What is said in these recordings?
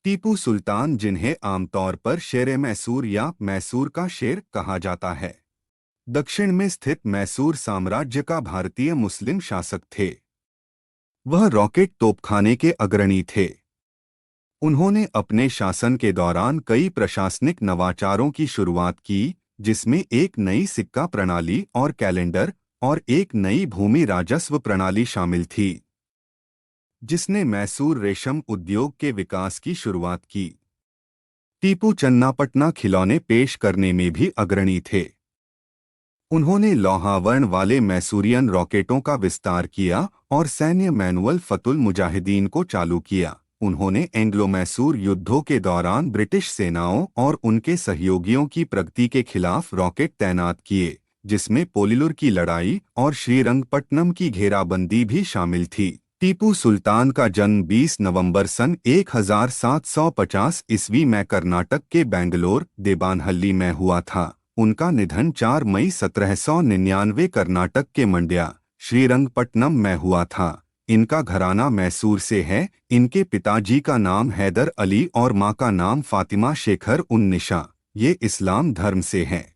टीपू सुल्तान, जिन्हें आमतौर पर शेर मैसूर या मैसूर का शेर कहा जाता है, दक्षिण में स्थित मैसूर साम्राज्य का भारतीय मुस्लिम शासक थे। वह रॉकेट तोपखाने के अग्रणी थे। उन्होंने अपने शासन के दौरान कई प्रशासनिक नवाचारों की शुरुआत की, जिसमें एक नई सिक्का प्रणाली और कैलेंडर और एक नई भूमि राजस्व प्रणाली शामिल थी, जिसने मैसूर रेशम उद्योग के विकास की शुरुआत की। टीपू चन्नापटना खिलौने पेश करने में भी अग्रणी थे। उन्होंने लौहावर्ण वाले मैसूरियन रॉकेटों का विस्तार किया और सैन्य मैनुअल फतुल मुजाहिदीन को चालू किया। उन्होंने एंग्लो मैसूर युद्धों के दौरान ब्रिटिश सेनाओं और उनके सहयोगियों की प्रगति के खिलाफ रॉकेट तैनात किए, जिसमें पोलिलुर की लड़ाई और श्रीरंगपट्टनम की घेराबंदी भी शामिल थी। टीपू सुल्तान का जन्म 20 नवंबर सन 1750 ईस्वी में कर्नाटक के बेंगलोर देबानहल्ली में हुआ था। उनका निधन 4 मई 1799 कर्नाटक के मंड्या श्रीरंगपट्टनम में हुआ था। इनका घराना मैसूर से है। इनके पिताजी का नाम हैदर अली और मां का नाम फातिमा शेखर उन-निशा। ये इस्लाम धर्म से हैं।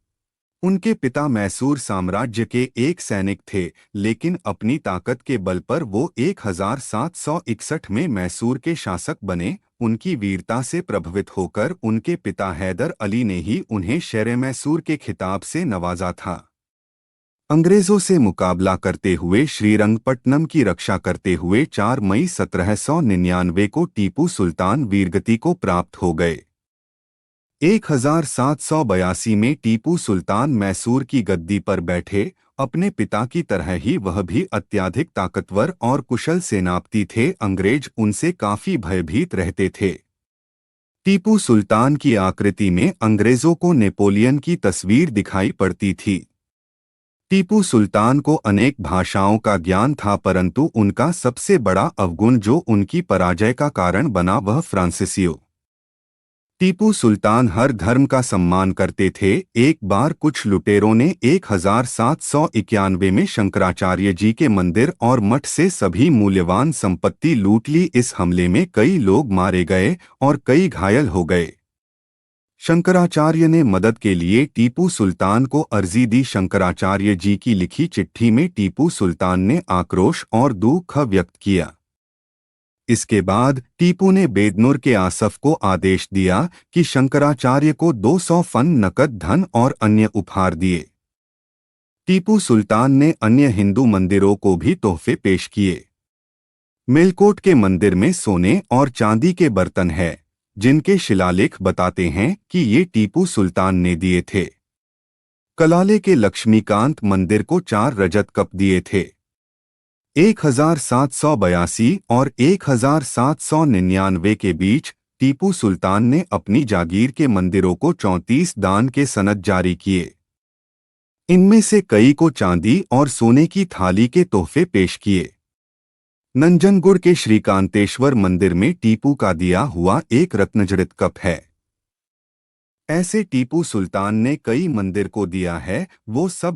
उनके पिता मैसूर साम्राज्य के एक सैनिक थे, लेकिन अपनी ताकत के बल पर वो 1761 में मैसूर के शासक बने। उनकी वीरता से प्रभावित होकर उनके पिता हैदर अली ने ही उन्हें शेर मैसूर के खिताब से नवाजा था। अंग्रेजों से मुकाबला करते हुए श्रीरंगपट्टनम की रक्षा करते हुए 4 मई 1799 को टीपू सुल्तान वीरगति को प्राप्त हो गए। 1782 में टीपू सुल्तान मैसूर की गद्दी पर बैठे। अपने पिता की तरह ही वह भी अत्यधिक ताकतवर और कुशल सेनापति थे। अंग्रेज उनसे काफी भयभीत रहते थे। टीपू सुल्तान की आकृति में अंग्रेजों को नेपोलियन की तस्वीर दिखाई पड़ती थी। टीपू सुल्तान को अनेक भाषाओं का ज्ञान था, परंतु उनका सबसे बड़ा अवगुण जो उनकी पराजय का कारण बना वह फ्रांसीसियों। टीपू सुल्तान हर धर्म का सम्मान करते थे। एक बार कुछ लुटेरों ने 1791 में शंकराचार्य जी के मंदिर और मठ से सभी मूल्यवान संपत्ति लूट ली। इस हमले में कई लोग मारे गए और कई घायल हो गए। शंकराचार्य ने मदद के लिए टीपू सुल्तान को अर्जी दी। शंकराचार्य जी की लिखी चिट्ठी में टीपू सुल्तान ने आक्रोश और दुख व्यक्त किया। इसके बाद टीपू ने बेदनूर के आसफ को आदेश दिया कि शंकराचार्य को 200 फन नकद धन और अन्य उपहार दिए। टीपू सुल्तान ने अन्य हिंदू मंदिरों को भी तोहफे पेश किए। मेलकोट के मंदिर में सोने और चांदी के बर्तन हैं, जिनके शिलालेख बताते हैं कि ये टीपू सुल्तान ने दिए थे। कलाले के लक्ष्मीकांत मंदिर को 4 रजत कप दिए थे। 1782 और 1799 के बीच टीपू सुल्तान ने अपनी जागीर के मंदिरों को 34 दान के सनद जारी किए। इनमें से कई को चांदी और सोने की थाली के तोहफे पेश किए। नंजनगुड़ के श्रीकांतेश्वर मंदिर में टीपू का दिया हुआ एक रत्नजड़ित कप है। ऐसे टीपू सुल्तान ने कई मंदिर को दिया है, वो सब